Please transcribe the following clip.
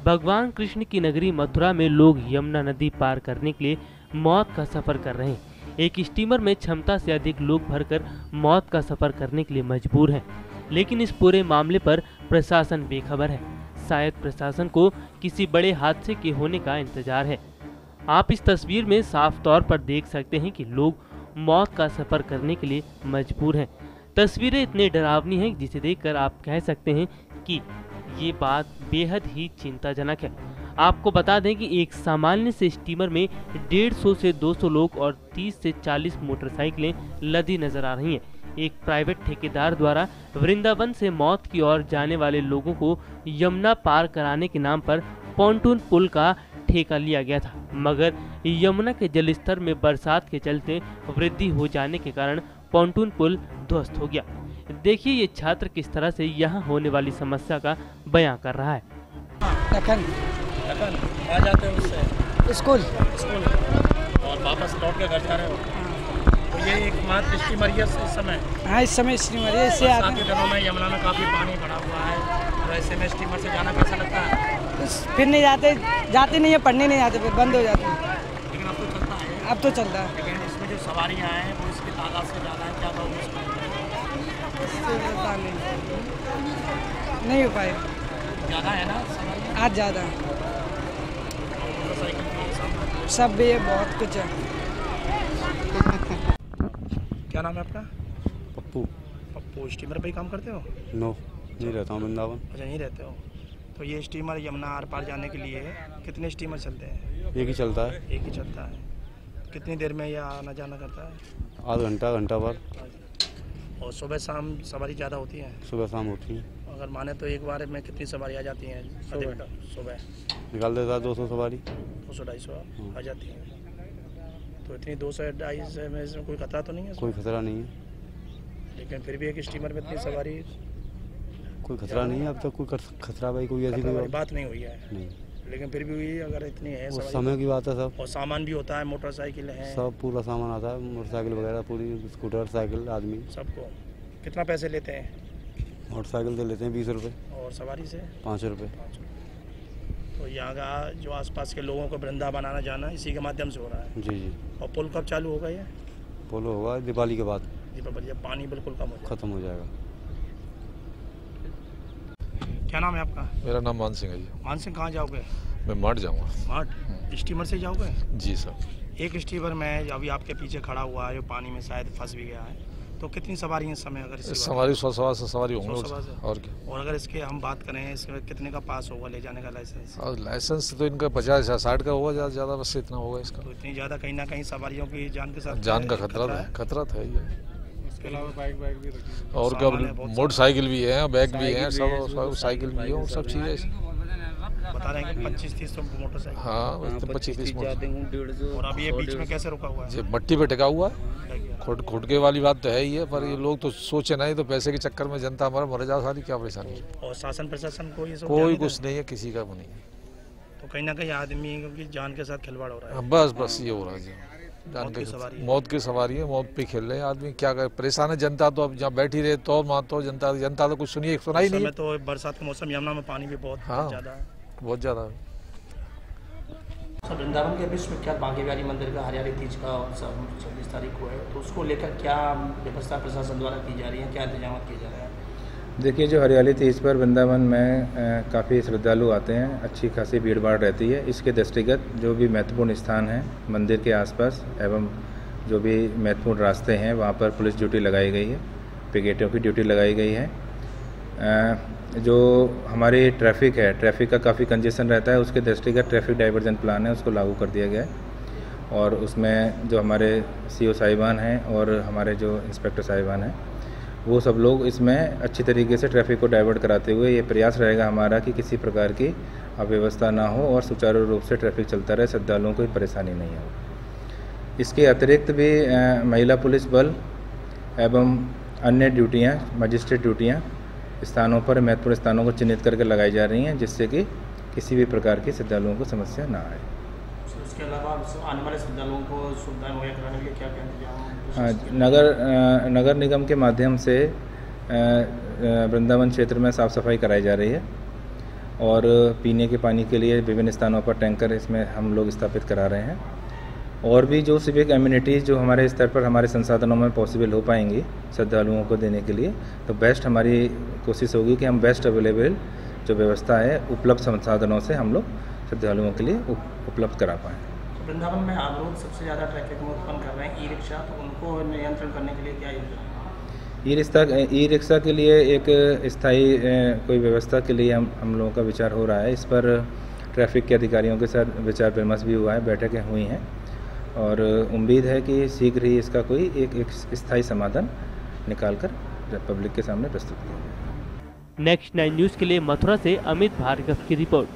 भगवान कृष्ण की नगरी मथुरा में लोग यमुना नदी पार करने के लिए मौत का सफर कर रहे हैं। एक स्टीमर में क्षमता से अधिक लोग भरकर मौत का सफर करने के लिए मजबूर हैं। लेकिन इस पूरे मामले पर प्रशासन बेखबर है। शायद प्रशासन को किसी बड़े हादसे के होने का इंतजार है। आप इस तस्वीर में साफ तौर पर देख सकते हैं कि लोग मौत का सफर करने के लिए मजबूर हैं। तस्वीरें इतनी डरावनी हैं जिसे देखकर आप कह सकते हैं कि ये बात बेहद ही चिंताजनक है। आपको बता दें कि एक सामान्य से स्टीमर में 150 से 200 लोग और 30 से 40 मोटरसाइकिलें लदी नजर आ रही हैं। एक प्राइवेट ठेकेदार द्वारा वृंदावन से मौत की ओर जाने वाले लोगों को यमुना पार कराने के नाम पर पॉन्टून पुल का ठेका लिया गया था, मगर यमुना के जलस्तर में बरसात के चलते वृद्धि हो जाने के कारण पॉन्टून पुल ध्वस्त हो गया। देखिए ये छात्र किस तरह से यहाँ होने वाली समस्या का बयां कर रहा है। लखन आ जाते हो उससे स्कूल और वापस लौट के घर जा रहे हो, तो ये एकमात्र स्टीमर है इस समय। हाँ, इस समय स्टीमर है। इससे बरसात के दिनों में यमुना में काफ़ी पानी भरा हुआ है, तो ऐसे में स्टीमर से जाना कैसा लगता है? फिर नहीं जाते नहीं है, पढ़ने नहीं जाते, फिर बंद हो जाते हैं। लेकिन अब तो चलता है। अब तो चलता है। लेकिन इसमें जो सवारियाँ हैं वो इसकी तादाद से ज़्यादा है, क्या कहोगे इसमें? नहीं हो पाए, ज़्यादा है ना सवारियाँ? आज ज़्यादा है, मोटरसाइकिल की सब भी है, बहुत कुछ है। क्या नाम है आपका? पप्पू। पप्पू, स्टीमर पे ही काम करते हो? नो, नहीं रहता हूँ वृंदावन। अच्छा, यहीं रहते हो। तो ये स्टीमर यमुना आर पार जाने के लिए कितने स्टीमर चलते हैं? एक ही चलता है। एक ही चलता है। कितनी देर में ये आना जाना करता है? आधा घंटा घंटा भर। और सुबह शाम सवारी ज़्यादा होती है? सुबह शाम होती है। अगर माने तो एक बार में कितनी सवारी आ जाती हैं? सुबह निकाल देता है 200 सवारी। 200-250 आ जाती हैं। तो इतनी 200-250 में इसमें कोई खतरा तो नहीं है? कोई खतरा नहीं है। लेकिन फिर भी एक स्टीमर में इतनी सवारी, कोई खतरा नहीं है अब तक। कोई खतरा भाई कोई ऐसी कोई बात नहीं हुई है। नहीं, लेकिन फिर भी अगर इतनी है उस सवारी, समय की बात है सब। और सामान भी होता है, मोटरसाइकिल है, सब पूरा सामान आता है, मोटरसाइकिल वगैरह पूरी, स्कूटर साइकिल आदमी सबको। कितना पैसे लेते हैं? मोटरसाइकिल से लेते हैं 20 रुपये और सवारी से 5 रुपये। तो यहाँ का जो आसपास के लोगों को वृंदावन आना जाना इसी के माध्यम से हो रहा है। जी। और पुल कब चालू होगा? ये पोलो होगा दिवाली के बाद। दीपावली, जब पानी बिल्कुल कम हो जाए, खत्म हो जाएगा। क्या नाम है आपका? मेरा नाम मान सिंह है जी। मान सिंह, कहाँ जाओगे? मैं मार्ट जाऊँगा। मार्ट स्टीमर से जाओगे? जी सर। एक स्टीमर में अभी आपके पीछे खड़ा हुआ है, जो पानी में शायद फंस भी गया है, तो कितनी सवारी है इस समय? अगर सवारी 100 सवारी होंगे और क्या। और अगर इसके हम बात करें, इसमें कितने का पास होगा ले जाने का लाइसेंस? और लाइसेंस तो इनका 50-60 का होगा, ज़्यादा बस इतना होगा इसका। तो इतनी ज़्यादा कहीं ना कहीं सवारियों की जान के साथ जान का खतरा था ये। इसके अलावा बाइक भी रखी और क्या, मोटरसाइकिल भी है, बैग भी है, सब साइकिल भी है, सब चीज़ें बता रहे हैं कि 25-30 मोटरसाइकिल। हाँ, 25-30 और अभी ये बीच में कैसे रुका हुआ है? ये मट्टी पे टिका हुआ है। खुटके वाली बात तो है ही है, पर ये लोग तो सोचे नहीं, तो पैसे के चक्कर में जनता हमारा मर जाओ सारी, क्या परेशानी है। और शासन प्रशासन को ये सब कोई कुछ नहीं है, किसी का वो नहीं है। तो कहीं ना कहीं आदमी की जान के साथ खिलवाड़ हो रहा है। बस ये हो रहा है जी। मौत की सवारी है, मौत पे खेल रहे हैं आदमी, क्या करे। परेशान है जनता, तो अब जहाँ बैठी रहे तो जनता तो कुछ सुनाई नहीं। तो बरसात के मौसम यमुना में पानी भी बहुत ज़्यादा है। बहुत ज़्यादा। वृंदावन के विश्व विख्यात बांके बिहारी मंदिर का हरियाली तीज का उत्सव 26 तारीख को है, तो उसको लेकर क्या व्यवस्था प्रशासन द्वारा की जा रही है, क्या इंतजाम किए जा रहे हैं? देखिए, जो हरियाली तीज पर वृंदावन में काफ़ी श्रद्धालु आते हैं, अच्छी खासी भीड़ भाड़ रहती है। इसके दृष्टिगत जो भी महत्वपूर्ण स्थान हैं मंदिर के आसपास एवं जो भी महत्वपूर्ण रास्ते हैं वहाँ पर पुलिस ड्यूटी लगाई गई है, पिकेटों की ड्यूटी लगाई गई है। जो हमारी ट्रैफिक है, ट्रैफिक का काफ़ी कंजेशन रहता है, उसके दृष्टिगत ट्रैफिक डाइवर्जन प्लान है, उसको लागू कर दिया गया है। और उसमें जो हमारे CO साहिबान हैं और हमारे जो इंस्पेक्टर साहिबान हैं, वो सब लोग इसमें अच्छी तरीके से ट्रैफिक को डाइवर्ट कराते हुए ये प्रयास रहेगा हमारा कि किसी प्रकार की अव्यवस्था ना हो और सुचारू रूप से ट्रैफिक चलता रहे, श्रद्धालुओं को परेशानी नहीं हो। इसके अतिरिक्त भी महिला पुलिस बल एवं अन्य ड्यूटियाँ, मजिस्ट्रेट ड्यूटियाँ स्थानों पर, महत्वपूर्ण स्थानों को चिन्हित करके लगाई जा रही हैं, जिससे कि किसी भी प्रकार की श्रद्धालुओं को समस्या ना आए। उसके अलावा आने वाले श्रद्धालुओं को सुविधाएं मुहैया कराने के लिए क्या इंतजाम? नगर निगम के माध्यम से वृंदावन क्षेत्र में साफ़ सफाई कराई जा रही है और पीने के पानी के लिए विभिन्न स्थानों पर टैंकर इसमें हम लोग स्थापित करा रहे हैं। और भी जो सिविक एम्यूनिटीज़ जो हमारे स्तर पर हमारे संसाधनों में पॉसिबल हो पाएंगी श्रद्धालुओं को देने के लिए, तो बेस्ट हमारी कोशिश होगी कि हम बेस्ट अवेलेबल जो व्यवस्था है उपलब्ध संसाधनों से हम लोग श्रद्धालुओं के लिए उपलब्ध करा पाएँ। तो वृंदावन में अवरोध सबसे ज़्यादा ट्रैफिक में उत्पन्न कर रहे हैं ई रिक्शा, तो उनको नियंत्रण करने के लिए क्या योजना है? ई रिक्शा के लिए एक स्थायी कोई व्यवस्था के लिए हम लोगों का विचार हो रहा है। इस पर ट्रैफिक के अधिकारियों के साथ विचार विमर्श भी हुआ है, बैठकें हुई हैं और उम्मीद है कि शीघ्र ही इसका कोई एक स्थायी समाधान निकालकर पब्लिक के सामने प्रस्तुत किया जाएगा। नेक्स्ट 9 न्यूज़ के लिए मथुरा से अमित भार्गव की रिपोर्ट।